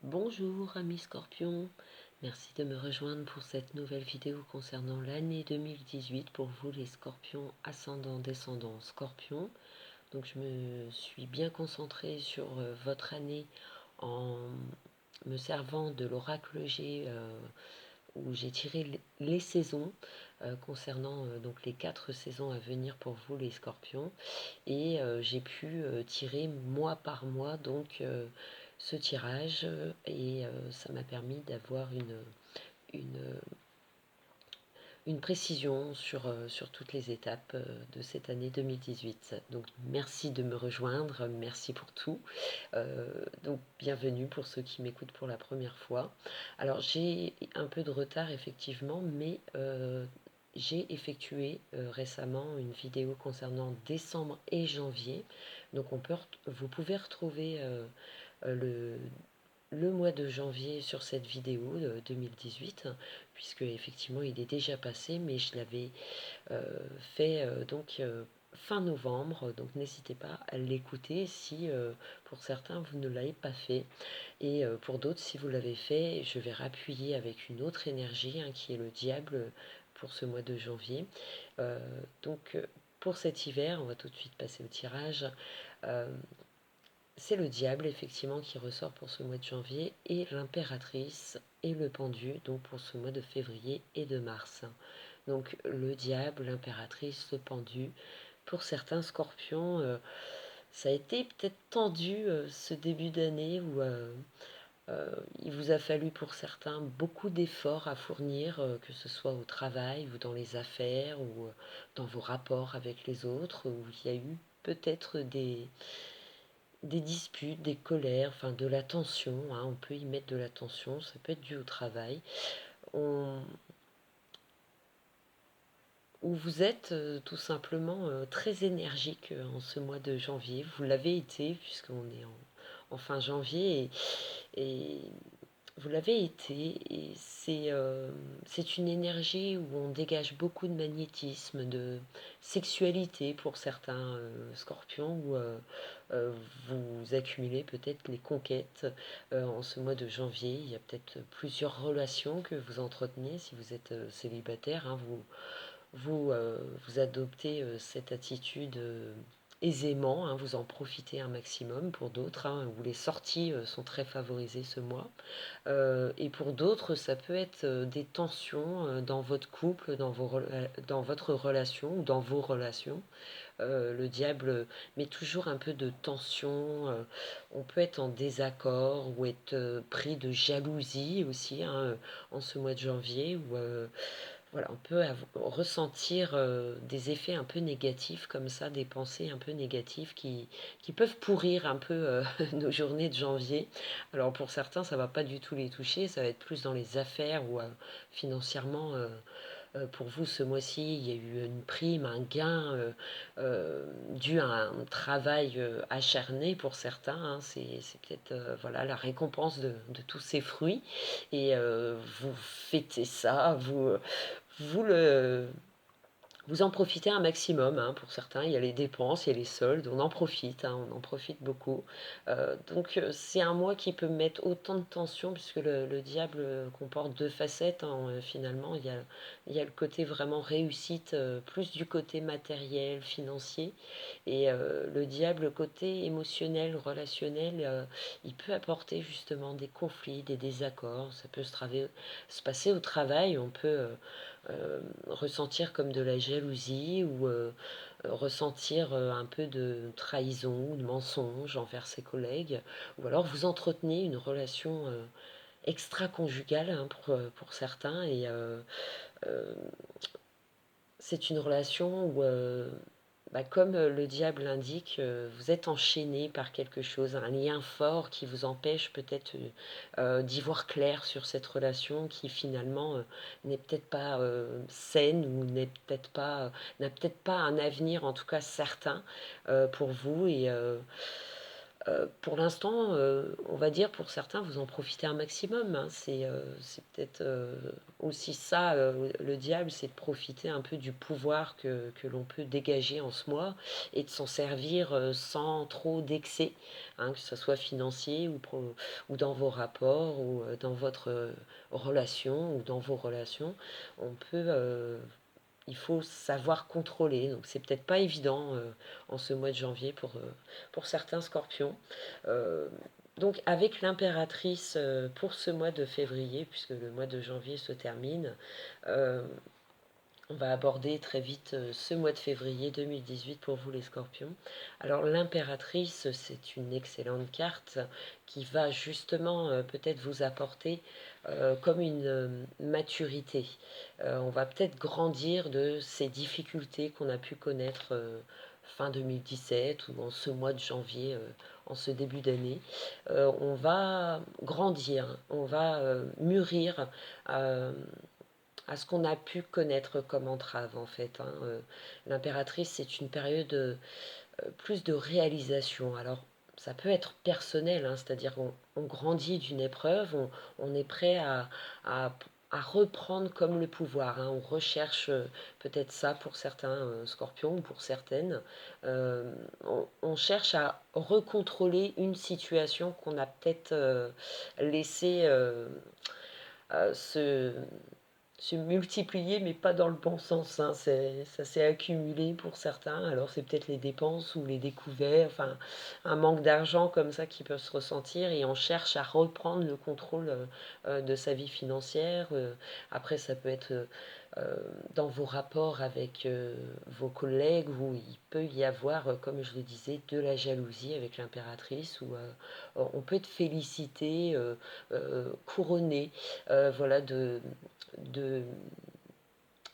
Bonjour amis Scorpion, merci de me rejoindre pour cette nouvelle vidéo concernant l'année 2018 pour vous les Scorpions ascendant descendant Scorpion. Donc je me suis bien concentrée sur votre année en me servant de l'oracle G où j'ai tiré les saisons concernant donc les 4 saisons à venir pour vous les Scorpions et j'ai pu tirer mois par mois donc ce tirage et ça m'a permis d'avoir une, une précision sur toutes les étapes de cette année 2018. Donc merci de me rejoindre, merci pour tout. Donc bienvenue pour ceux qui m'écoutent pour la première fois. Alors j'ai un peu de retard effectivement, mais j'ai effectué récemment une vidéo concernant décembre et janvier. Donc vous pouvez retrouver le, le mois de janvier sur cette vidéo de 2018, puisque effectivement il est déjà passé, mais je l'avais fait fin novembre, donc n'hésitez pas à l'écouter si pour certains vous ne l'avez pas fait, et pour d'autres si vous l'avez fait, je vais rappuyer avec une autre énergie qui est le diable pour ce mois de janvier. Euh, donc pour cet hiver, on va tout de suite passer au tirage. Euh, c'est le diable effectivement qui ressort pour ce mois de janvier et l'impératrice et le pendu donc pour ce mois de février et de mars. Donc le diable, l'impératrice, le pendu. Pour certains scorpions, ça a été peut-être tendu ce début d'année où il vous a fallu pour certains beaucoup d'efforts à fournir, que ce soit au travail ou dans les affaires ou dans vos rapports avec les autres, où il y a eu peut-être des disputes, des colères, enfin de la tension, on peut y mettre de la tension, ça peut être dû au travail. On, où vous êtes tout simplement très énergique en ce mois de janvier. Vous l'avez été puisqu'on est en fin janvier et vous l'avez été et c'est une énergie où on dégage beaucoup de magnétisme, de sexualité pour certains scorpions où vous accumulez peut-être les conquêtes en ce mois de janvier. Il y a peut-être plusieurs relations que vous entretenez si vous êtes célibataire. Vous adoptez cette attitude aisément, vous en profitez un maximum pour d'autres, où les sorties sont très favorisées ce mois. Et pour d'autres, ça peut être des tensions dans votre couple, dans votre relation ou dans vos relations. Le diable met toujours un peu de tension. On peut être en désaccord ou être pris de jalousie aussi en ce mois de janvier où voilà, on peut ressentir des effets un peu négatifs comme ça, des pensées un peu négatives qui peuvent pourrir un peu nos journées de janvier. Alors pour certains, ça va pas du tout les toucher, ça va être plus dans les affaires ou financièrement. Pour vous, ce mois-ci, il y a eu une prime, un gain dû à un travail acharné pour certains. C'est peut-être voilà, la récompense de tous ces fruits. Et vous fêtez ça, vous le, vous en profitez un maximum, pour certains, il y a les dépenses, il y a les soldes, on en profite, on en profite beaucoup. Donc c'est un mois qui peut mettre autant de tension, puisque le diable comporte deux facettes, finalement. Il y a le côté vraiment réussite, plus du côté matériel, financier, et le diable, le côté émotionnel, relationnel, il peut apporter justement des conflits, des désaccords, ça peut se passer au travail, on peut ressentir comme de la jalousie ou ressentir un peu de trahison ou de mensonge envers ses collègues, ou alors vous entretenez une relation extra-conjugale pour certains, et c'est une relation où comme le diable l'indique, vous êtes enchaîné par quelque chose, un lien fort qui vous empêche peut-être d'y voir clair sur cette relation qui finalement n'est peut-être pas saine ou n'a peut-être pas un avenir en tout cas certain pour vous. Et Pour l'instant, on va dire pour certains, vous en profitez un maximum, hein. C'est peut-être aussi ça, le diable, c'est de profiter un peu du pouvoir que l'on peut dégager en ce mois et de s'en servir sans trop d'excès, hein, que ce soit financier ou dans vos rapports ou dans votre relation ou dans vos relations. On peut il faut savoir contrôler. Donc c'est peut-être pas évident en ce mois de janvier pour certains scorpions. Euh, donc avec l'impératrice pour ce mois de février, puisque le mois de janvier se termine, euh, on va aborder très vite ce mois de février 2018 pour vous les scorpions. Alors l'impératrice, c'est une excellente carte qui va justement peut-être vous apporter comme une maturité. On va peut-être grandir de ces difficultés qu'on a pu connaître fin 2017 ou en ce mois de janvier, en ce début d'année. On va grandir, on va mûrir à ce qu'on a pu connaître comme entrave en fait, hein. L'impératrice, c'est une période plus de réalisation. Alors ça peut être personnel, hein, c'est-à-dire qu'on grandit d'une épreuve, on est prêt à, à reprendre comme le pouvoir, hein. On recherche peut-être ça pour certains scorpions ou pour certaines. On cherche à recontrôler une situation qu'on a peut-être laissé se multiplier, mais pas dans le bon sens, hein. Ça s'est accumulé pour certains. Alors c'est peut-être les dépenses ou les découvertes, enfin un manque d'argent comme ça qui peut se ressentir et on cherche à reprendre le contrôle de sa vie financière. Après ça peut être euh, dans vos rapports avec vos collègues où il peut y avoir, comme je le disais, de la jalousie avec l'impératrice où on peut être félicité, couronné, voilà de,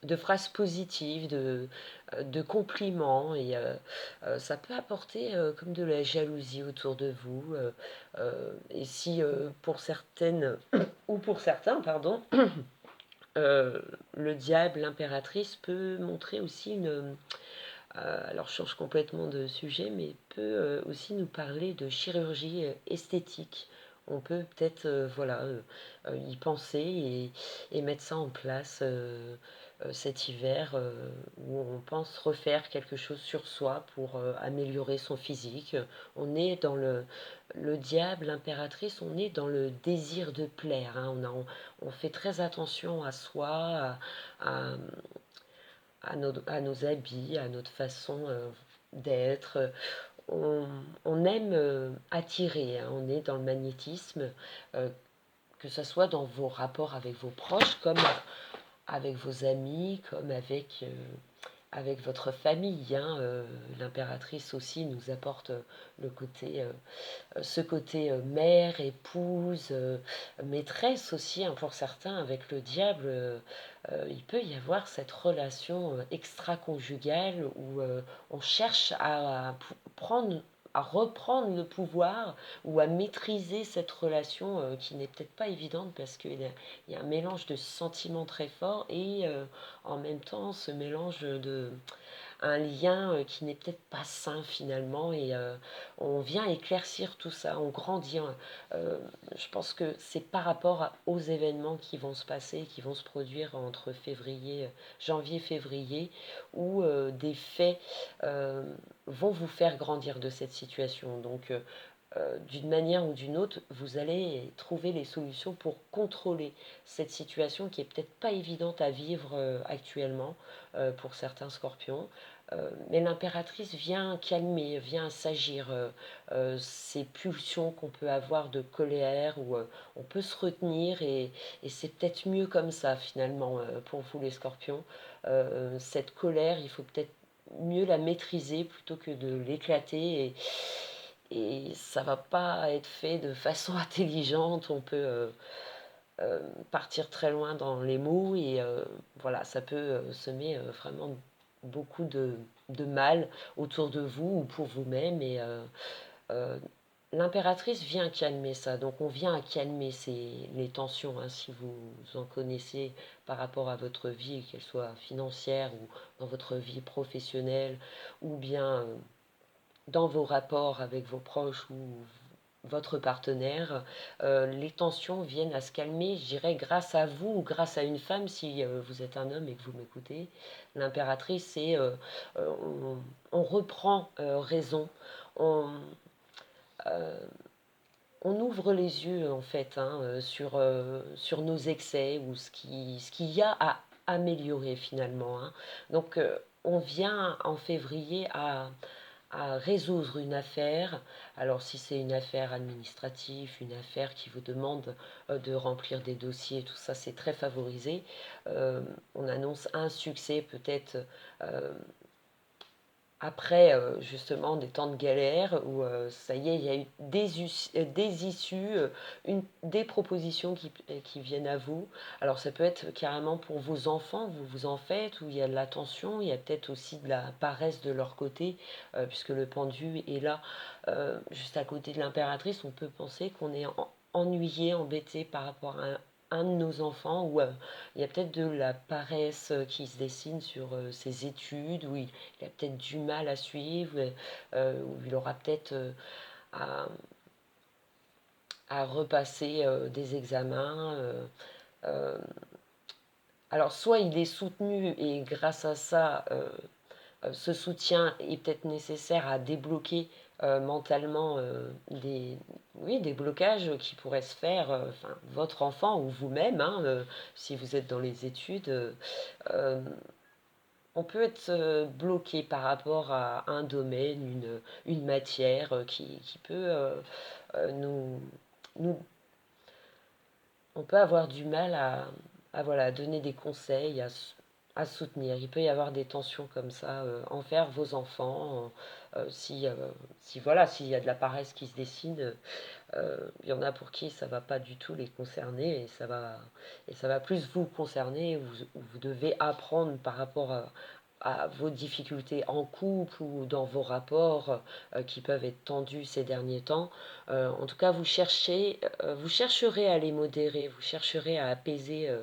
de phrases positives, de compliments, et ça peut apporter comme de la jalousie autour de vous. Et si pour certaines, ou pour certains, pardon, le diable, l'impératrice peut montrer aussi alors je change complètement de sujet, mais peut aussi nous parler de chirurgie esthétique. On peut peut-être voilà, y penser et mettre ça en place cet hiver où on pense refaire quelque chose sur soi pour améliorer son physique. On est dans le diable, l'impératrice, on est dans le désir de plaire, hein. On fait très attention à soi, à, à nos habits, à notre façon d'être. On aime attirer, hein. On est dans le magnétisme, euh, que ce soit dans vos rapports avec vos proches, comme avec vos amis, comme avec votre famille, hein. L'impératrice aussi nous apporte ce côté mère, épouse, maîtresse aussi, hein, pour certains. Avec le diable, il peut y avoir cette relation extra-conjugale où on cherche prendre à reprendre le pouvoir ou à maîtriser cette relation qui n'est peut-être pas évidente parce qu'il y a un mélange de sentiments très forts et en même temps ce mélange de un lien qui n'est peut-être pas sain finalement et on vient éclaircir tout ça, on grandit. Je pense que c'est par rapport aux événements qui vont se passer, qui vont se produire entre janvier-février, où des faits vont vous faire grandir de cette situation. Donc d'une manière ou d'une autre, vous allez trouver les solutions pour contrôler cette situation qui est peut-être pas évidente à vivre actuellement pour certains scorpions. Mais l'impératrice vient calmer, vient s'agir ces pulsions qu'on peut avoir de colère, où on peut se retenir et c'est peut-être mieux comme ça finalement pour vous les scorpions. Cette colère, il faut peut-être mieux la maîtriser plutôt que de l'éclater et ça va pas être fait de façon intelligente. On peut partir très loin dans les mots et voilà, ça peut semer vraiment beaucoup de mal autour de vous ou pour vous-même et euh, l'impératrice vient calmer ça, donc on vient à calmer les tensions, hein, si vous en connaissez par rapport à votre vie, qu'elle soit financière ou dans votre vie professionnelle ou bien dans vos rapports avec vos proches ou votre partenaire, les tensions viennent à se calmer, je dirais, grâce à vous ou grâce à une femme, si vous êtes un homme et que vous m'écoutez. L'impératrice, c'est on reprend raison, on, euh, on ouvre les yeux en fait hein, sur nos excès ou ce qu'il y a à améliorer finalement. Hein. Donc on vient en février à résoudre une affaire. Alors si c'est une affaire administrative, une affaire qui vous demande de remplir des dossiers, tout ça c'est très favorisé. On annonce un succès peut-être après justement des temps de galère où ça y est, il y a eu des issues, des propositions qui viennent à vous. Alors ça peut être carrément pour vos enfants, vous vous en faites, où il y a de l'attention, il y a peut-être aussi de la paresse de leur côté, puisque le pendu est là juste à côté de l'impératrice. On peut penser qu'on est ennuyé, embêté par rapport à un de nos enfants, ou il y a peut-être de la paresse qui se dessine sur ses études, où il a peut-être du mal à suivre, où il aura peut-être à repasser des examens. Euh, alors, soit il est soutenu et grâce à ça, ce soutien est peut-être nécessaire à débloquer mentalement oui, des blocages qui pourraient se faire, enfin, votre enfant ou vous-même, hein, si vous êtes dans les études. Euh, on peut être bloqué par rapport à un domaine, une matière qui peut nous, nous... On peut avoir du mal voilà, donner des conseils, à soutenir. Il peut y avoir des tensions comme ça envers vos enfants. Si voilà, s'il y a de la paresse qui se dessine, il y en a pour qui ça va pas du tout les concerner et ça va plus vous concerner. Vous devez apprendre par rapport à vos difficultés en couple ou dans vos rapports qui peuvent être tendus ces derniers temps. En tout cas, vous chercherez à les modérer, vous chercherez à apaiser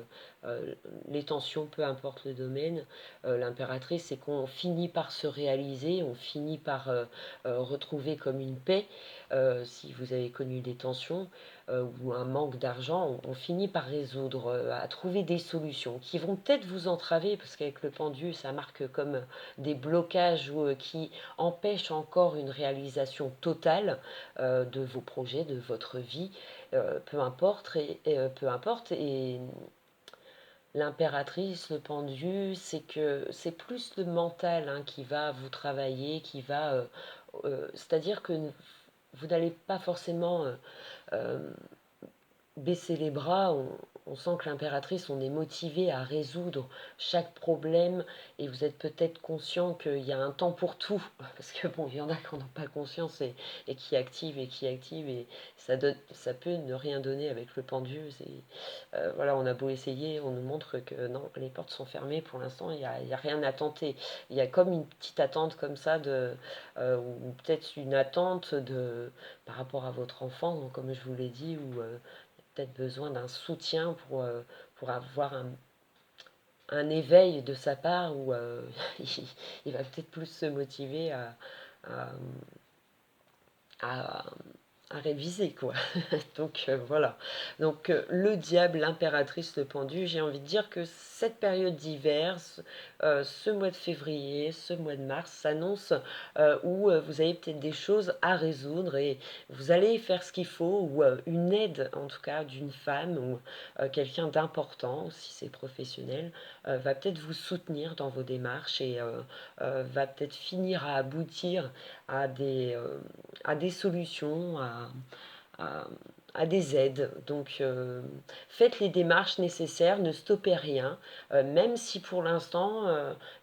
les tensions, peu importe le domaine. L'impératrice, c'est qu'on finit par se réaliser, on finit par retrouver comme une paix. Si vous avez connu des tensions ou un manque d'argent, on finit par résoudre, à trouver des solutions qui vont peut-être vous entraver, parce qu'avec le pendu, ça marque comme des blocages qui empêchent encore une réalisation totale de vos projets, de votre vie, peu importe. Et l'impératrice, le pendu, c'est que c'est plus le mental hein, qui va vous travailler, c'est-à-dire que vous n'allez pas forcément euh, baisser les bras. On sent que l'impératrice, on est motivé à résoudre chaque problème et vous êtes peut-être conscient qu'il y a un temps pour tout. Parce que bon, il y en a qui n'en ont pas conscience et qui activent et ça peut ne rien donner avec le pendu. Voilà, on a beau essayer, on nous montre que non, les portes sont fermées pour l'instant, il y a rien à tenter. Il y a comme une petite attente comme ça, ou peut-être une attente par rapport à votre enfant, donc, comme je vous l'ai dit, ou peut-être besoin d'un soutien pour avoir un éveil de sa part où il va peut-être plus se motiver à, à, à réviser quoi. Donc voilà. Donc le diable, l'impératrice, le pendu, j'ai envie de dire que cette période d'hiver, ce mois de février, ce mois de mars s'annonce où vous avez peut-être des choses à résoudre et vous allez faire ce qu'il faut ou une aide en tout cas d'une femme ou quelqu'un d'important, si c'est professionnel, va peut-être vous soutenir dans vos démarches et va peut-être finir à aboutir à à des solutions, à, à des aides. Donc faites les démarches nécessaires, ne stoppez rien, même si pour l'instant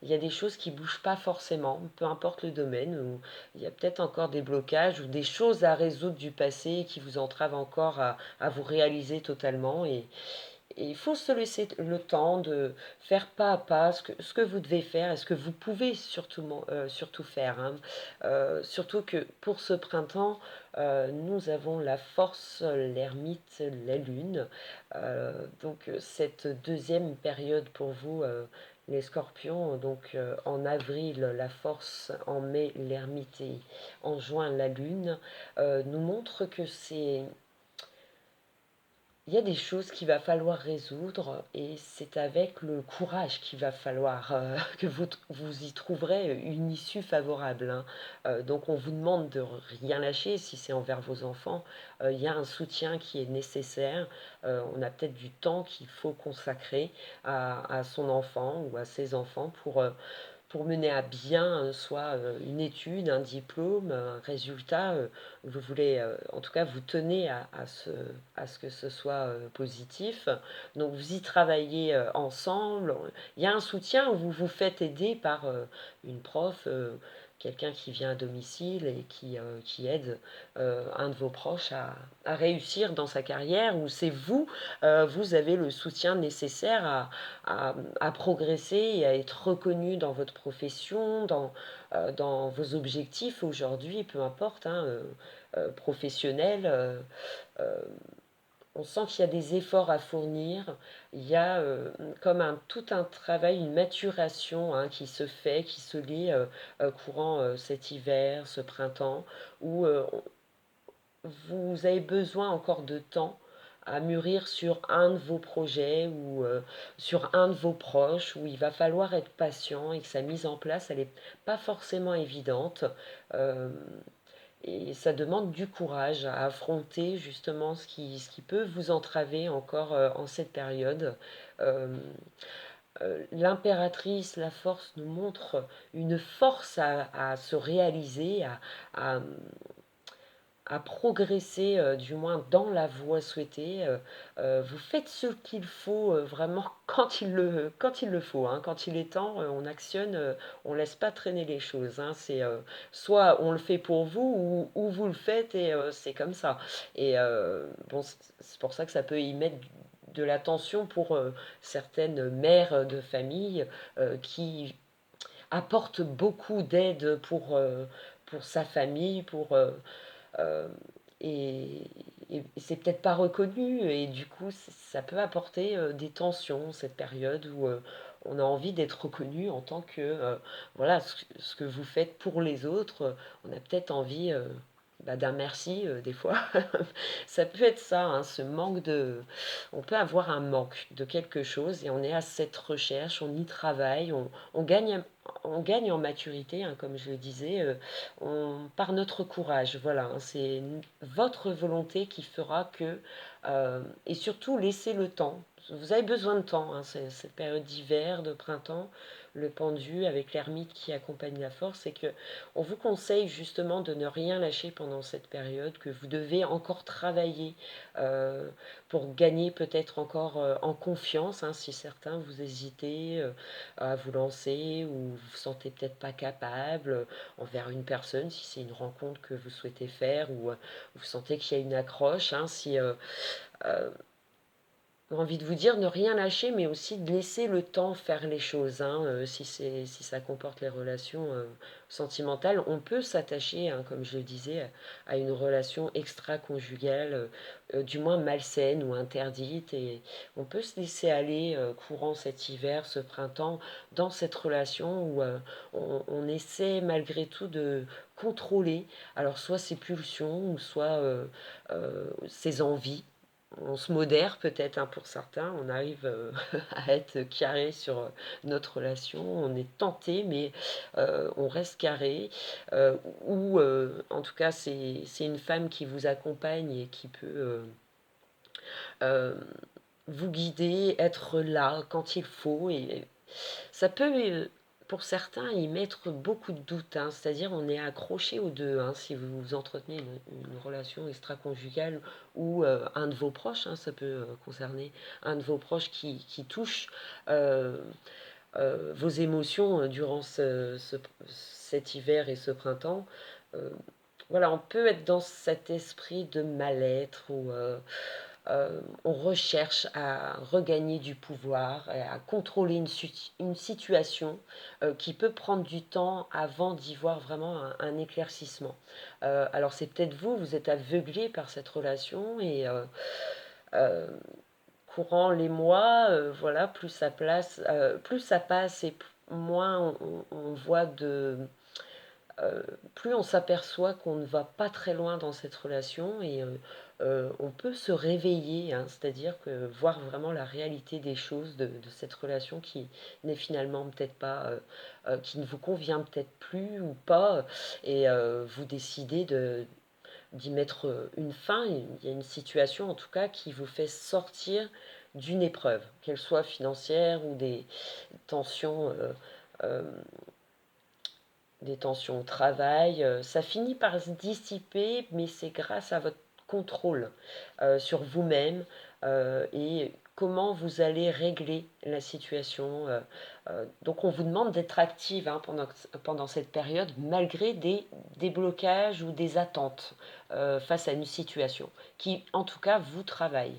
il y a des choses qui ne bougent pas forcément, peu importe le domaine, où il y a peut-être encore des blocages ou des choses à résoudre du passé qui vous entravent encore à vous réaliser totalement. Et il faut se laisser le temps de faire pas à pas ce que vous devez faire et ce que vous pouvez surtout faire. Hein. Surtout que pour ce printemps, nous avons la force, l'ermite, la lune. Donc cette deuxième période pour vous Les scorpions, donc en avril la force, en mai l'ermite et en juin la lune, nous montrent que il y a des choses qu'il va falloir résoudre et c'est avec le courage qu'il va falloir que vous y trouverez une issue favorable, hein. Donc on vous demande de rien lâcher si c'est envers vos enfants. Il y a un soutien qui est nécessaire. On a peut-être du temps qu'il faut consacrer à son enfant ou à ses enfants pour mener à bien soit une étude, un diplôme, un résultat. Vous voulez, en tout cas, vous tenez à ce que ce soit positif. Donc vous y travaillez ensemble. Il y a un soutien où vous vous faites aider par une prof, quelqu'un qui vient à domicile et qui aide un de vos proches à réussir dans sa carrière, où c'est vous, vous avez le soutien nécessaire à progresser et à être reconnu dans votre profession, dans vos objectifs aujourd'hui, peu importe, hein, professionnels. Euh, on sent qu'il y a des efforts à fournir, il y a comme tout un travail, une maturation, hein, qui se fait, qui se lit courant cet hiver, ce printemps, où vous avez besoin encore de temps à mûrir sur un de vos projets ou sur un de vos proches, où il va falloir être patient et que sa mise en place, elle n'est pas forcément évidente. Euh, et ça demande du courage à affronter justement ce qui peut vous entraver encore en cette période. Euh, L'impératrice, la force, nous montre une force à se réaliser, à, à progresser, du moins dans la voie souhaitée. Vous faites ce qu'il faut vraiment quand il le faut, hein. Quand il est temps, on actionne, on ne laisse pas traîner les choses, hein. C'est soit on le fait pour vous ou vous le faites et c'est comme ça. Et bon, c'est pour ça que ça peut y mettre de la tension pour certaines mères de famille qui apportent beaucoup d'aide pour sa famille, euh, et, et c'est peut-être pas reconnu et du coup ça peut apporter des tensions cette période où on a envie d'être reconnu en tant que voilà ce que vous faites pour les autres. On a peut-être envie d'un merci des fois. Ça peut être ça, hein, ce manque de... On peut avoir un manque de quelque chose et on est à cette recherche, on y travaille, on gagne en maturité, hein, comme je le disais, par notre courage. Voilà, hein, c'est votre volonté qui fera que... et surtout, laissez le temps. Vous avez besoin de temps, hein, cette période d'hiver, de printemps, le pendu avec l'ermite qui accompagne la force, c'est que on vous conseille justement de ne rien lâcher pendant cette période, que vous devez encore travailler euh, pour gagner peut-être encore en confiance, hein, si certains vous hésitez à vous lancer ou vous vous sentez peut-être pas capable envers une personne, si c'est une rencontre que vous souhaitez faire ou vous sentez qu'il y a une accroche, hein, si euh, j'ai envie de vous dire ne rien lâcher, mais aussi de laisser le temps faire les choses, hein, si ça comporte les relations sentimentales, on peut s'attacher, hein, comme je le disais, à une relation extra-conjugale, du moins malsaine ou interdite, et on peut se laisser aller courant cet hiver, ce printemps, dans cette relation où on essaie malgré tout de contrôler, alors soit ses pulsions ou soit ses envies. On se modère peut-être, hein, pour certains, on arrive à être carré sur notre relation, on est tenté mais on reste carré, ou en tout cas c'est une femme qui vous accompagne et qui peut euh, vous guider, être là quand il faut et ça peut, pour certains, y mettre beaucoup de doutes, hein. C'est-à-dire on est accroché aux deux, hein, si vous entretenez une relation extra-conjugale ou un de vos proches, hein, ça peut concerner un de vos proches qui touche euh, vos émotions durant cet hiver et ce printemps. Euh, voilà, on peut être dans cet esprit de mal-être où on recherche à regagner du pouvoir, et à contrôler une situation qui peut prendre du temps avant d'y voir vraiment un éclaircissement. Alors c'est peut-être vous, vous êtes aveuglé par cette relation et euh, courant les mois, voilà, plus ça passe et moins on voit plus on s'aperçoit qu'on ne va pas très loin dans cette relation et on peut se réveiller, hein, c'est-à-dire que voir vraiment la réalité des choses de cette relation qui n'est finalement peut-être pas, qui ne vous convient peut-être plus ou pas, et vous décidez d'y mettre une fin. Il y a une situation en tout cas qui vous fait sortir d'une épreuve, qu'elle soit financière ou tensions. Euh, des tensions au travail, ça finit par se dissiper, mais c'est grâce à votre contrôle sur vous-même et comment vous allez régler la situation. Donc on vous demande d'être active, hein, pendant cette période, malgré des blocages ou des attentes face à une situation qui, en tout cas, vous travaille.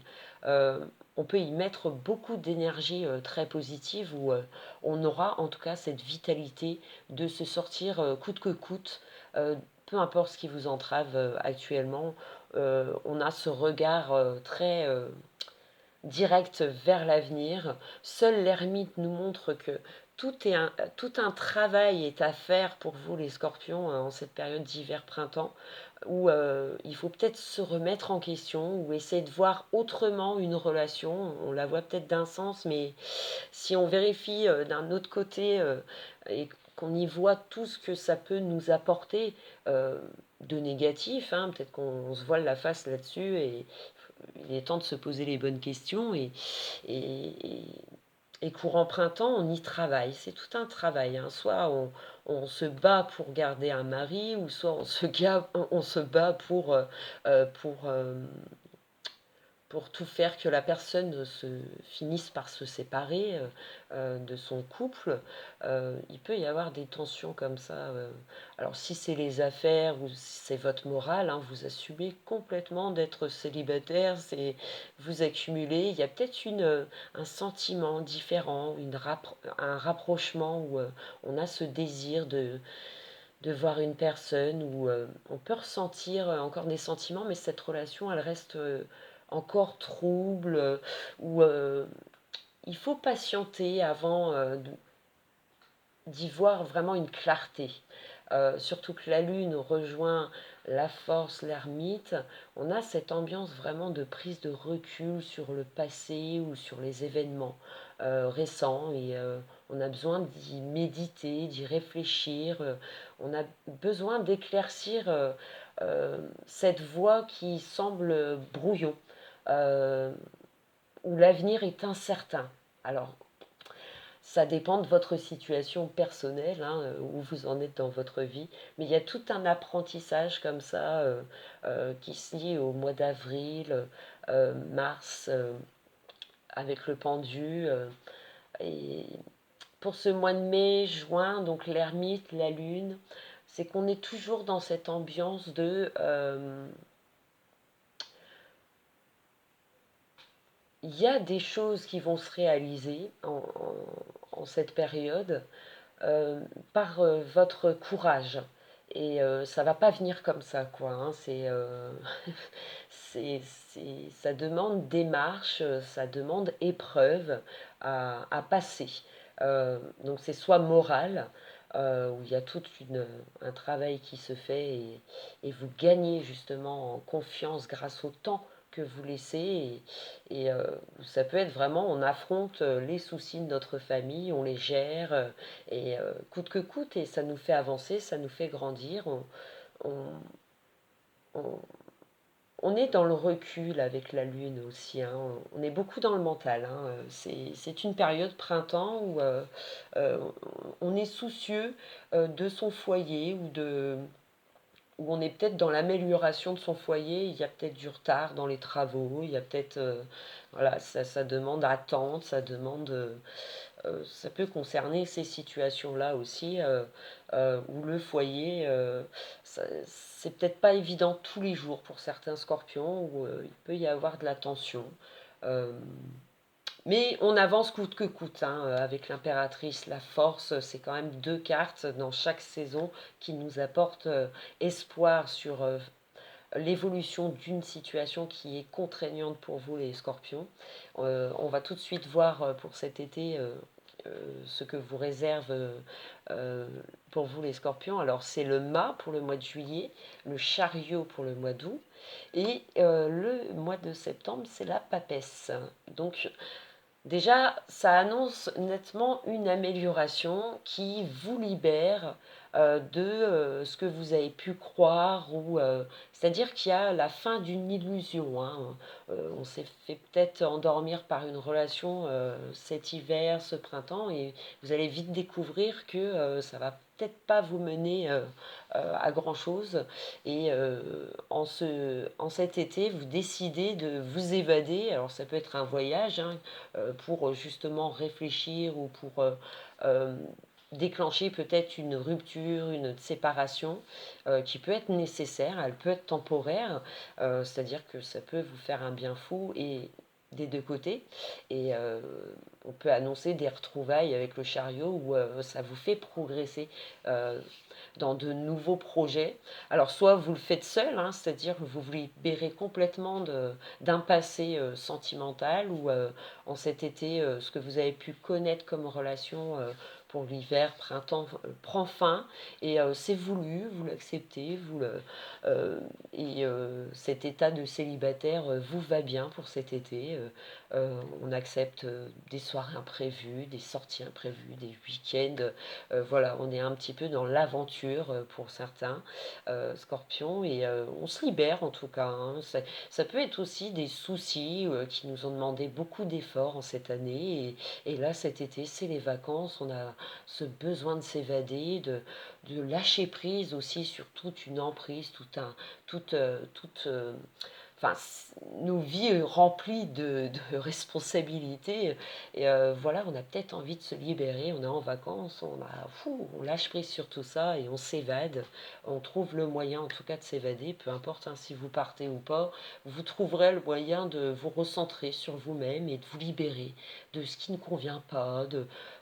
Euh, on peut y mettre beaucoup d'énergie très positive où on aura en tout cas cette vitalité de se sortir coûte que coûte, peu importe ce qui vous entrave actuellement. On a ce regard très direct vers l'avenir. Seul l'ermite nous montre que tout un travail est à faire pour vous les scorpions en cette période d'hiver-printemps où il faut peut-être se remettre en question ou essayer de voir autrement une relation. On la voit peut-être d'un sens, mais si on vérifie d'un autre côté et qu'on y voit tout ce que ça peut nous apporter de négatif, hein, peut-être qu'on se voile la face là-dessus et il est temps de se poser les bonnes questions et, et courant printemps, on y travaille. C'est tout un travail, hein. Soit on se bat pour garder un mari, ou soit on se bat pour pour tout faire que la personne finisse par se séparer de son couple. Il peut y avoir des tensions comme ça. Alors si c'est les affaires ou si c'est votre morale, hein, vous assumez complètement d'être célibataire, vous accumulez. Il y a peut-être un sentiment différent, un rapprochement où on a ce désir de voir une personne où on peut ressentir encore des sentiments, mais cette relation, elle reste encore trouble, où il faut patienter avant d'y voir vraiment une clarté. Surtout que la lune rejoint la force, l'ermite, on a cette ambiance vraiment de prise de recul sur le passé ou sur les événements récents et on a besoin d'y méditer, d'y réfléchir, on a besoin d'éclaircir cette voie qui semble brouillon, euh, où l'avenir est incertain. Alors, ça dépend de votre situation personnelle, hein, où vous en êtes dans votre vie. Mais il y a tout un apprentissage comme ça qui se lie au mois d'avril, mars, avec le pendu. Et pour ce mois de mai, juin, donc l'ermite, la lune, c'est qu'on est toujours dans cette ambiance de il y a des choses qui vont se réaliser en cette période par votre courage. Et ça va pas venir comme ça, quoi, hein. Ça demande démarche, ça demande épreuve à passer. Donc c'est soit moral, où il y a un travail qui se fait et vous gagnez justement en confiance grâce au temps que vous laissez et ça peut être vraiment on affronte les soucis de notre famille, on les gère et coûte que coûte et ça nous fait avancer, ça nous fait grandir. On, on- on est dans le recul avec la lune aussi, hein. On est beaucoup dans le mental, hein. C'est une période printemps où euh, on est soucieux de son foyer où on est peut-être dans l'amélioration de son foyer, il y a peut-être du retard dans les travaux, il y a peut-être voilà, ça demande attente, ça peut concerner ces situations-là aussi où le foyer, c'est peut-être pas évident tous les jours pour certains scorpions, où il peut y avoir de la tension. Euh, mais on avance coûte que coûte, hein, avec l'impératrice, la force, c'est quand même deux cartes dans chaque saison qui nous apportent espoir sur l'évolution d'une situation qui est contraignante pour vous les scorpions. On va tout de suite voir pour cet été ce que vous réserve euh, pour vous les scorpions. Alors c'est le mât pour le mois de juillet, le chariot pour le mois d'août et le mois de septembre c'est la papesse. Donc déjà, ça annonce nettement une amélioration qui vous libère de ce que vous avez pu croire, ou c'est-à-dire qu'il y a la fin d'une illusion. Hein. On s'est fait peut-être endormir par une relation cet hiver, ce printemps, et vous allez vite découvrir que ça va peut-être pas vous mener à grand-chose. Et en cet été, vous décidez de vous évader. Alors ça peut être un voyage, hein, pour justement réfléchir, ou pour euh, déclencher peut-être une rupture, une séparation qui peut être nécessaire, elle peut être temporaire, c'est-à-dire que ça peut vous faire un bien fou et des deux côtés. Et on peut annoncer des retrouvailles avec le chariot où ça vous fait progresser dans de nouveaux projets. Alors soit vous le faites seul, hein, c'est-à-dire que vous vous libérez complètement d'un passé sentimental, ou en cet été, ce que vous avez pu connaître comme relation pour l'hiver, printemps, prend fin, et c'est voulu, vous l'acceptez, et cet état de célibataire vous va bien pour cet été. On accepte des soirées imprévues, des sorties imprévues, des week-ends. Voilà, on est un petit peu dans l'aventure pour certains scorpions, et on se libère en tout cas. Hein. Ça peut être aussi des soucis qui nous ont demandé beaucoup d'efforts en cette année, et là cet été c'est les vacances, on a ce besoin de s'évader, de lâcher prise aussi sur toute une emprise, toute enfin, nos vies remplies de responsabilités. Et voilà, on a peut-être envie de se libérer, on est en vacances, on lâche prise sur tout ça et on s'évade. On trouve le moyen en tout cas de s'évader, peu importe hein, si vous partez ou pas, vous trouverez le moyen de vous recentrer sur vous-même et de vous libérer de ce qui ne convient pas.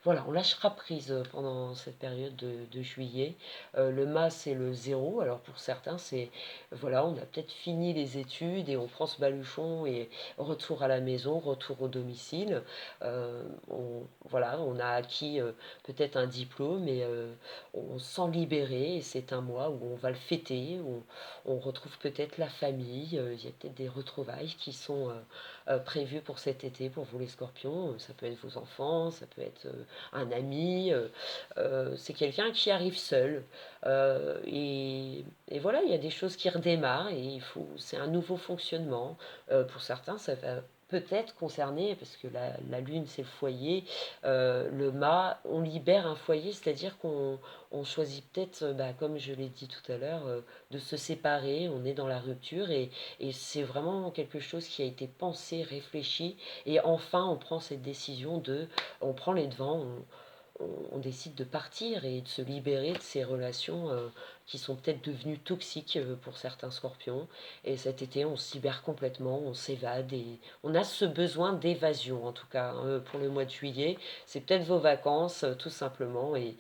Voilà, on lâchera prise pendant cette période de juillet. Le mât, c'est le zéro. Alors pour certains, c'est voilà, on a peut-être fini les études et on prend ce baluchon et retour à la maison, retour au domicile. Voilà, on a acquis peut-être un diplôme, et on se sent libéré, et c'est un mois où on va le fêter, où on retrouve peut-être la famille. Il y a peut-être des retrouvailles qui sont prévues pour cet été pour vous les scorpions. Ça peut être vos enfants, ça peut être un ami. C'est quelqu'un qui arrive seul. Et voilà, il y a des choses qui redémarrent, et c'est un nouveau fonctionnement. Pour certains, ça va peut-être concerner, parce que la lune c'est le foyer, le mât, on libère un foyer, c'est-à-dire qu'on choisit peut-être, comme je l'ai dit tout à l'heure, de se séparer, on est dans la rupture, et c'est vraiment quelque chose qui a été pensé, réfléchi, et enfin on prend cette décision on prend les devants, on décide de partir et de se libérer de ces relations qui sont peut-être devenues toxiques pour certains scorpions. Et cet été, on se libère complètement, on s'évade, et on a ce besoin d'évasion, en tout cas, hein, pour le mois de juillet. C'est peut-être vos vacances, tout simplement, et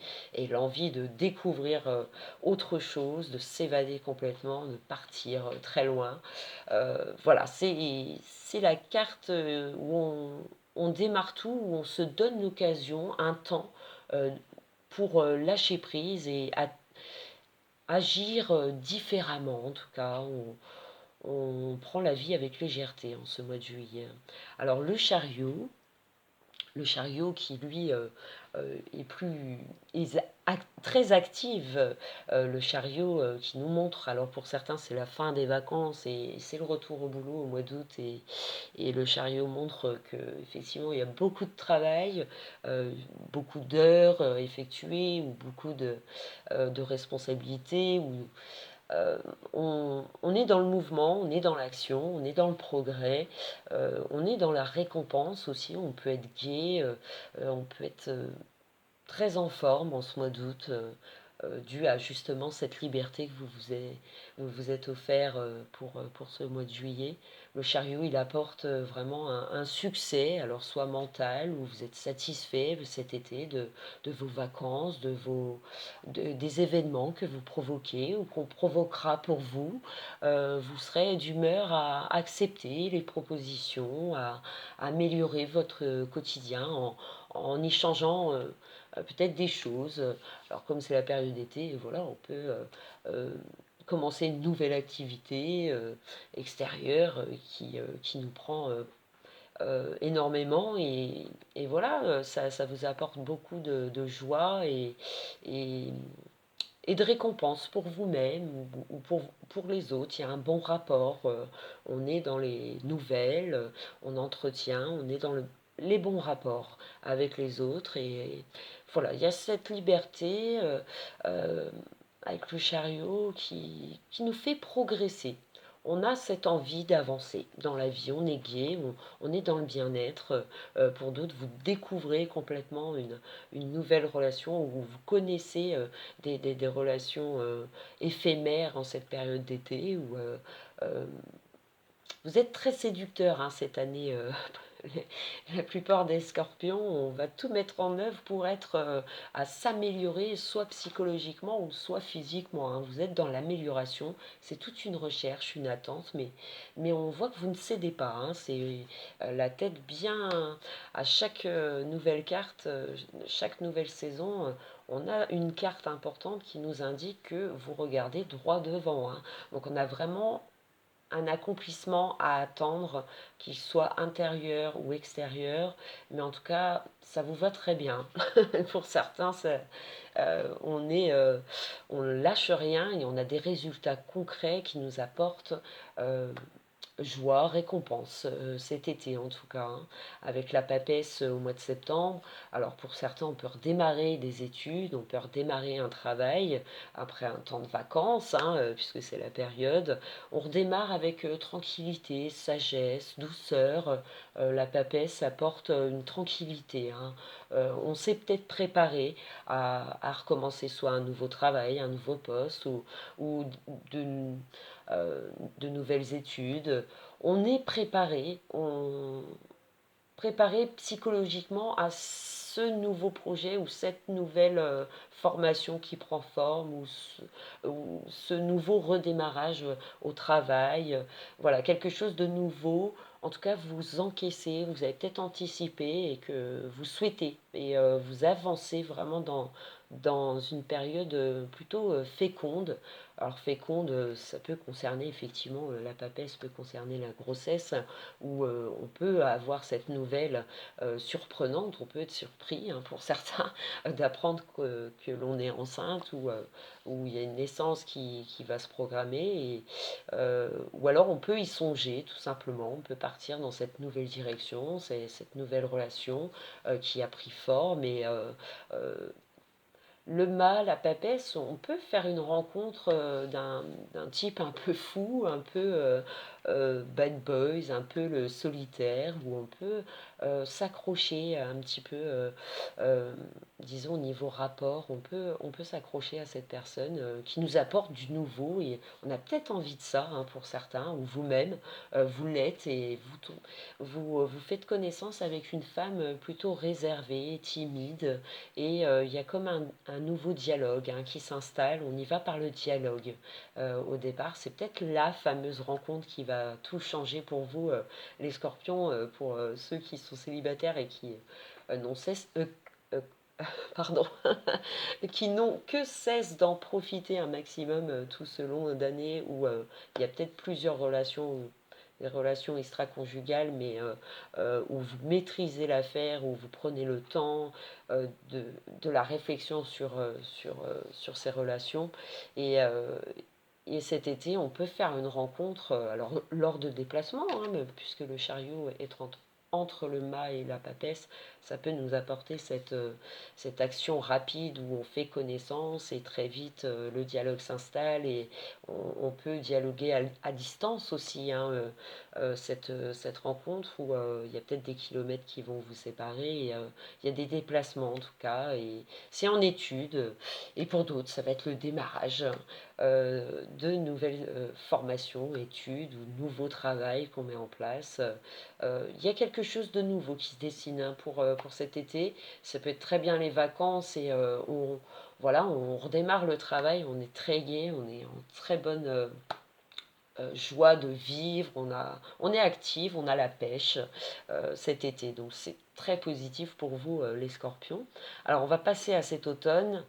l'envie de découvrir autre chose, de s'évader complètement, de partir très loin. Voilà, c'est la carte où on démarre tout, où on se donne l'occasion, un temps, euh, pour lâcher prise et agir différemment. En tout cas, on prend la vie avec légèreté en ce mois de juillet. Alors le chariot qui lui est plus est très actif, le chariot qui nous montre, alors pour certains c'est la fin des vacances et c'est le retour au boulot au mois d'août, et le chariot montre que effectivement il y a beaucoup de travail, beaucoup d'heures effectuées, ou beaucoup de responsabilités, ou on est dans le mouvement, on est dans l'action, on est dans le progrès, on est dans la récompense aussi, on peut être gai, on peut être très en forme en ce mois d'août. dû à justement cette liberté que vous êtes offert pour ce mois de juillet. Le chariot, il apporte vraiment un succès, alors soit mental, où vous êtes satisfait cet été de vos vacances, des événements que vous provoquez ou qu'on provoquera pour vous. Vous serez d'humeur à accepter les propositions, à améliorer votre quotidien en y changeant peut-être des choses. Alors comme c'est la période d'été, voilà, on peut euh, commencer une nouvelle activité extérieure qui nous prend énormément et voilà, ça vous apporte beaucoup de joie et, et de récompense pour vous-même ou pour les autres. Il y a un bon rapport, on est dans les nouvelles, on entretient, on est dans les bons rapports avec les autres et voilà, il y a cette liberté euh, avec le chariot qui nous fait progresser. On a cette envie d'avancer dans la vie, on est gai, on est dans le bien-être. Pour d'autres, vous découvrez complètement une nouvelle relation où vous connaissez des relations éphémères en cette période d'été où euh, vous êtes très séducteur hein, cette année. La plupart des scorpions, on va tout mettre en œuvre pour être à s'améliorer, soit psychologiquement ou soit physiquement. Hein. Vous êtes dans l'amélioration, c'est toute une recherche, une attente, mais on voit que vous ne cédez pas. Hein. C'est la tête bien à chaque nouvelle carte, chaque nouvelle saison. On a une carte importante qui nous indique que vous regardez droit devant. Hein. Donc on a vraiment un accomplissement à attendre, qu'il soit intérieur ou extérieur, mais en tout cas, ça vous va très bien. Pour certains, on ne lâche rien et on a des résultats concrets qui nous apportent euh, joie, récompense cet été en tout cas, hein, avec la papesse au mois de septembre. Alors pour certains, on peut redémarrer des études, on peut redémarrer un travail après un temps de vacances, hein, puisque c'est la période. On redémarre avec tranquillité, sagesse, douceur. La papesse apporte une tranquillité. Hein. On s'est peut-être préparé à recommencer soit un nouveau travail, un nouveau poste ou de, euh, de nouvelles études. On est préparé psychologiquement à ce nouveau projet ou cette nouvelle formation qui prend forme ou ce nouveau redémarrage au travail. Voilà, quelque chose de nouveau. En tout cas, vous encaissez, vous avez peut-être anticipé et que vous souhaitez et vous avancez vraiment dans une période plutôt féconde. Alors féconde, ça peut concerner effectivement, la papesse peut concerner la grossesse, où on peut avoir cette nouvelle surprenante, on peut être surpris hein, pour certains d'apprendre que l'on est enceinte ou où il y a une naissance qui va se programmer, ou alors on peut y songer tout simplement, on peut partir dans cette nouvelle direction, cette nouvelle relation qui a pris forme et euh, le mâle à papesse, on peut faire une rencontre d'un type un peu fou, un peu bad boys, un peu le solitaire, où on peut s'accrocher un petit peu, euh, disons, au niveau rapport, on peut s'accrocher à cette personne qui nous apporte du nouveau et on a peut-être envie de ça hein, pour certains, ou vous-même, vous l'êtes et vous faites connaissance avec une femme plutôt réservée, timide, et il y a comme un nouveau dialogue hein, qui s'installe. On y va par le dialogue. Au départ, c'est peut-être la fameuse rencontre qui va tout changer pour vous, les scorpions, pour ceux qui sont célibataires et qui n'ont cesse, euh, pardon, qui n'ont que cesse d'en profiter un maximum tout ce long d'année où il y a peut-être plusieurs relations des relations extra-conjugales, mais où vous maîtrisez l'affaire, où vous prenez le temps de la réflexion sur ces relations. Et, euh, et cet été, on peut faire une rencontre, alors lors de déplacements, hein, puisque le chariot est entre le mât et la papesse, ça peut nous apporter cette action rapide où on fait connaissance et très vite le dialogue s'installe et on peut dialoguer à distance aussi, hein, cette rencontre où il y a peut-être des kilomètres qui vont vous séparer, et, il y a des déplacements en tout cas, et c'est en étude, et pour d'autres ça va être le démarrage de nouvelles formations, études ou nouveaux travail qu'on met en place. Il y a quelque chose de nouveau qui se dessine, hein, pour cet été. Ça peut être très bien les vacances et voilà, on redémarre le travail, on est très gai, on est en très bonne joie de vivre, on est actif, on a la pêche cet été. Donc c'est très positif pour vous les scorpions. Alors on va passer à cet automne.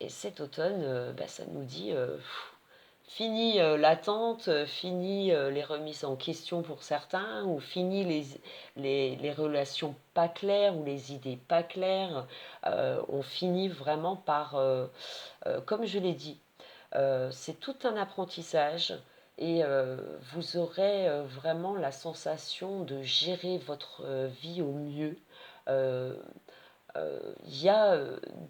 Et cet automne, ça nous dit fini l'attente, fini les remises en question pour certains, ou fini les relations pas claires ou les idées pas claires. On finit vraiment par, comme je l'ai dit, c'est tout un apprentissage, et vous aurez vraiment la sensation de gérer votre vie au mieux. Euh, il y a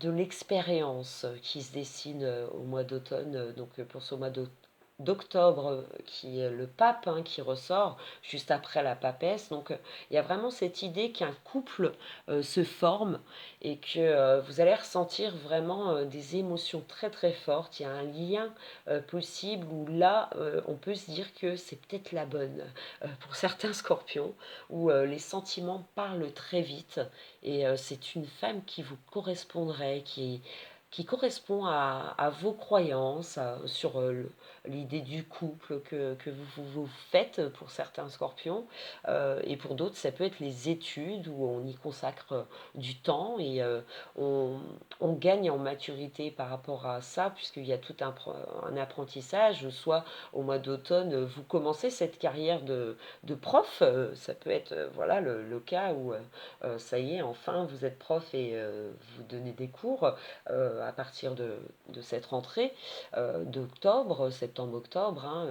de l'expérience qui se dessine au mois d'automne, donc pour ce mois d'octobre, qui est le pape, hein, qui ressort juste après la papesse. Donc il y a vraiment cette idée qu'un couple se forme et que vous allez ressentir vraiment des émotions très très fortes. Il y a un lien possible où là on peut se dire que c'est peut-être la bonne pour certains scorpions, où les sentiments parlent très vite, et c'est une femme qui vous correspondrait, qui correspond à vos croyances, sur l'idée du couple que vous faites pour certains scorpions. Et pour d'autres, ça peut être les études où on y consacre du temps, et on gagne en maturité par rapport à ça, puisqu'il y a tout un apprentissage. Soit au mois d'automne, vous commencez cette carrière de prof, ça peut être voilà le cas où ça y est, enfin vous êtes prof et vous donnez des cours à partir de cette rentrée d'octobre, septembre-octobre, hein,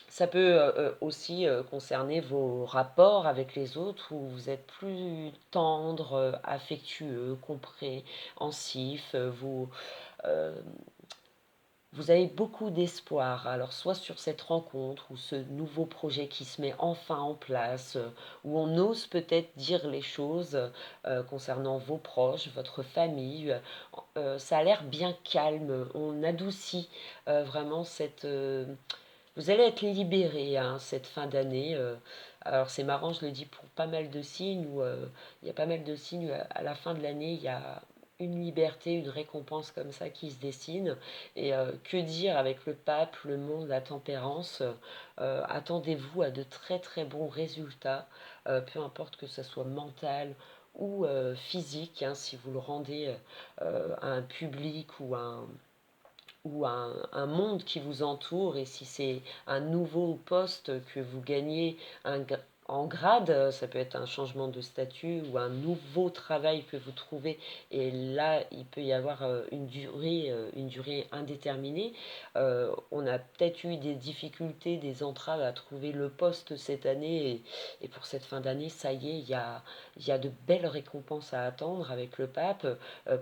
ça peut aussi concerner vos rapports avec les autres, où vous êtes plus tendre, affectueux, compréhensif, euh, vous avez beaucoup d'espoir, alors soit sur cette rencontre ou ce nouveau projet qui se met enfin en place, où on ose peut-être dire les choses concernant vos proches, votre famille. Ça a l'air bien calme, on adoucit vraiment vous allez être libéré, hein, cette fin d'année. Alors c'est marrant, je le dis pour pas mal de signes, où il y a pas mal de signes, à la fin de l'année, il y a une liberté, une récompense comme ça qui se dessine. Et que dire avec le pape, le monde, la tempérance, attendez-vous à de très très bons résultats, peu importe que ce soit mental ou physique, hein, si vous le rendez à un public ou un monde qui vous entoure, et si c'est un nouveau poste que vous gagnez en grade, ça peut être un changement de statut ou un nouveau travail que vous trouvez, et là il peut y avoir une durée indéterminée. On a peut-être eu des difficultés, des entraves à trouver le poste cette année, et pour cette fin d'année, ça y est, il y a de belles récompenses à attendre avec le pape.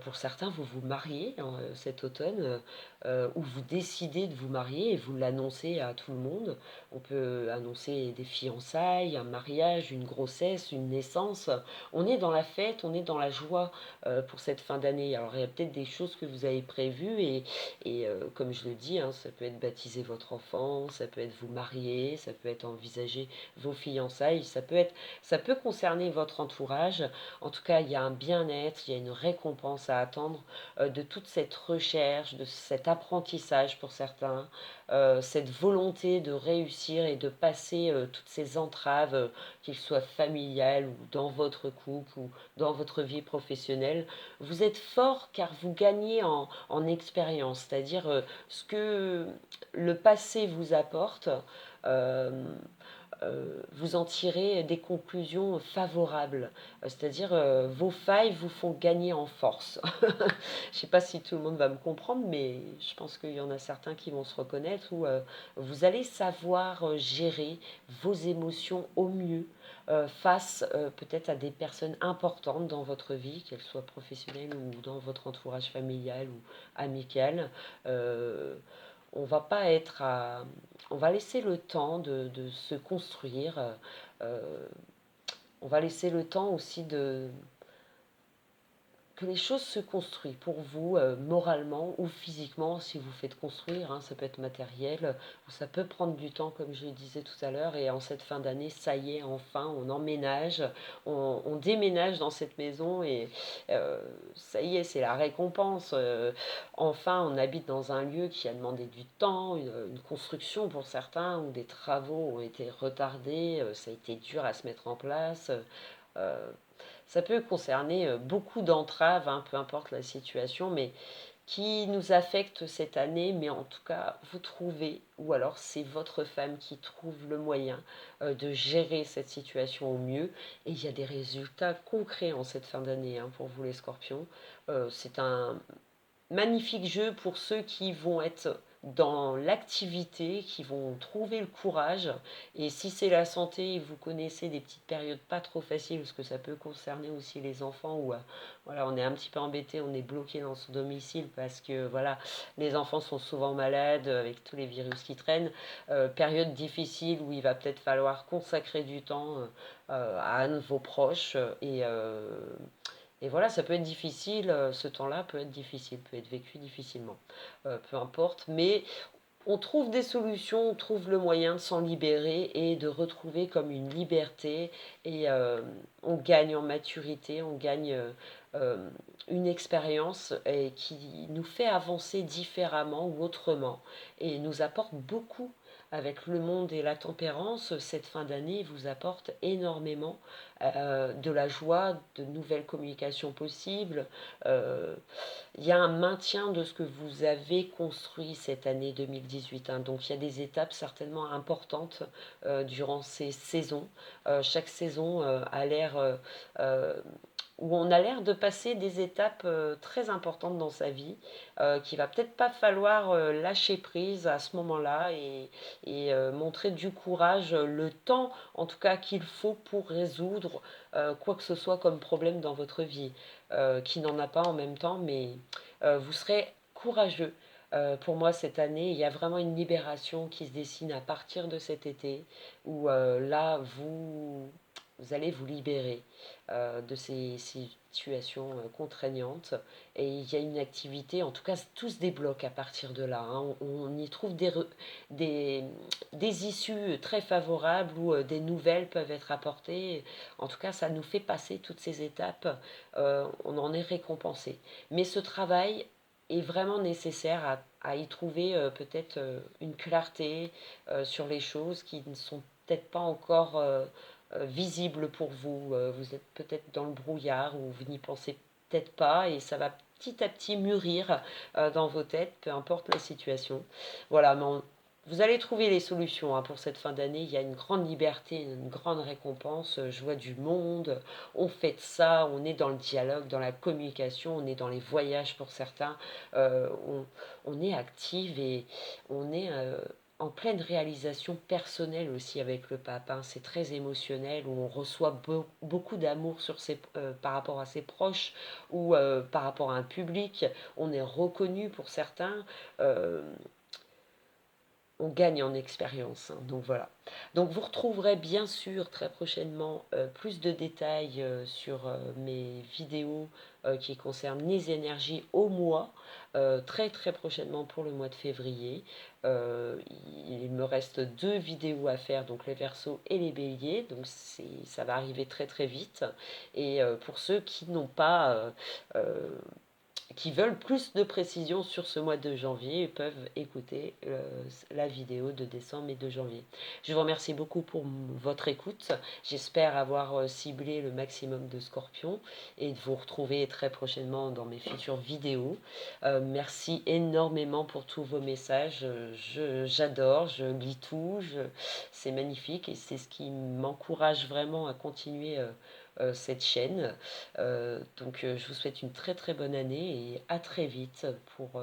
Pour certains, vous vous mariez cet automne, où vous décidez de vous marier et vous l'annoncez à tout le monde. On peut annoncer des fiançailles, un mariage, une grossesse, une naissance. On est dans la fête, on est dans la joie pour cette fin d'année. Alors il y a peut-être des choses que vous avez prévues, et comme je le dis, hein, ça peut être baptiser votre enfant, ça peut être vous marier, ça peut être envisager vos fiançailles, ça peut concerner votre entourage. En tout cas, il y a un bien-être, il y a une récompense à attendre de toute cette recherche, de cet apprentissage pour certains, cette volonté de réussir et de passer toutes ces entraves, qu'ils soient familiales ou dans votre couple ou dans votre vie professionnelle. Vous êtes fort car vous gagnez en expérience, c'est-à-dire ce que le passé vous apporte. euh, vous en tirez des conclusions favorables. C'est-à-dire vos failles vous font gagner en force. Je ne sais pas si tout le monde va me comprendre, mais je pense qu'il y en a certains qui vont se reconnaître, où vous allez savoir gérer vos émotions au mieux, face peut-être à des personnes importantes dans votre vie, qu'elles soient professionnelles ou dans votre entourage familial ou amical. Euh, on va pas être à... On va laisser le temps de se construire. Euh, on va laisser le temps aussi de que les choses se construisent pour vous, moralement ou physiquement, si vous faites construire, hein, ça peut être matériel, ou ça peut prendre du temps, comme je le disais tout à l'heure, et en cette fin d'année, ça y est, enfin, on emménage, on déménage dans cette maison, et euh, ça y est, c'est la récompense. Enfin, on habite dans un lieu qui a demandé du temps, une construction pour certains, où des travaux ont été retardés, ça a été dur à se mettre en place. Euh, Ça peut concerner beaucoup d'entraves, hein, peu importe la situation, mais qui nous affectent cette année, mais en tout cas, vous trouvez, ou alors c'est votre femme qui trouve le moyen de gérer cette situation au mieux, et il y a des résultats concrets en cette fin d'année, hein, pour vous les scorpions. C'est un magnifique jeu pour ceux qui vont être dans l'activité, qui vont trouver le courage. Et si c'est la santé, vous connaissez des petites périodes pas trop faciles, parce que ça peut concerner aussi les enfants, où voilà, on est un petit peu embêté, on est bloqué dans son domicile, parce que voilà, les enfants sont souvent malades avec tous les virus qui traînent. Période difficile où il va peut-être falloir consacrer du temps à un de vos proches, et voilà, ça peut être difficile, ce temps-là peut être difficile, peut être vécu difficilement. Peu importe, mais on trouve des solutions, on trouve le moyen de s'en libérer et de retrouver comme une liberté, et on gagne en maturité, on gagne euh, une expérience et qui nous fait avancer différemment ou autrement, et nous apporte beaucoup. Avec le monde et la tempérance, cette fin d'année vous apporte énormément de la joie, de nouvelles communications possibles. Euh, il y a un maintien de ce que vous avez construit cette année 2018, hein. Donc il y a des étapes certainement importantes durant ces saisons. Chaque saison a l'air euh, où on a l'air de passer des étapes très importantes dans sa vie, qu'il va peut-être pas falloir lâcher prise à ce moment-là, et montrer du courage, le temps en tout cas qu'il faut pour résoudre quoi que ce soit comme problème dans votre vie, qui n'en a pas en même temps, mais vous serez courageux. Pour moi, cette année, il y a vraiment une libération qui se dessine à partir de cet été, où là, vous allez vous libérer de ces situations contraignantes, et il y a une activité, en tout cas tout se débloque à partir de là, hein. On y trouve des, des issues très favorables, où des nouvelles peuvent être apportées. En tout cas, ça nous fait passer toutes ces étapes, on en est récompensé. Mais ce travail est vraiment nécessaire à y trouver peut-être une clarté sur les choses qui ne sont peut-être pas encore visibles pour vous. Vous êtes peut-être dans le brouillard, ou vous n'y pensez peut-être pas, et ça va petit à petit mûrir dans vos têtes, peu importe la situation. Voilà, mais vous allez trouver les solutions, hein, pour cette fin d'année. Il y a une grande liberté, une grande récompense. Je vois du monde, on fait de ça, on est dans le dialogue, dans la communication, on est dans les voyages pour certains. Euh, on est active, et on est en pleine réalisation personnelle aussi avec le pape, hein. C'est très émotionnel, où on reçoit beaucoup d'amour par rapport à ses proches, ou par rapport à un public. On est reconnu pour certains. Euh, on gagne en expérience, hein. Donc voilà. Donc vous retrouverez bien sûr très prochainement plus de détails sur mes vidéos qui concernent les énergies au mois, très très prochainement pour le mois de février. Euh, il me reste 2 vidéos à faire, donc les Verseaux et les Béliers, donc ça va arriver très très vite. Et pour ceux qui n'ont pas euh, qui veulent plus de précisions sur ce mois de janvier peuvent écouter la vidéo de décembre et de janvier. Je vous remercie beaucoup pour votre écoute. J'espère avoir ciblé le maximum de scorpions, et de vous retrouver très prochainement dans mes futures vidéos. Merci énormément pour tous vos messages. J'adore, je lis tout, c'est magnifique, et c'est ce qui m'encourage vraiment à continuer cette chaîne. Donc je vous souhaite une très très bonne année, et à très vite pour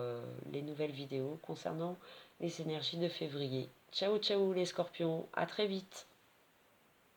les nouvelles vidéos concernant les énergies de février. Ciao ciao les scorpions, à très vite.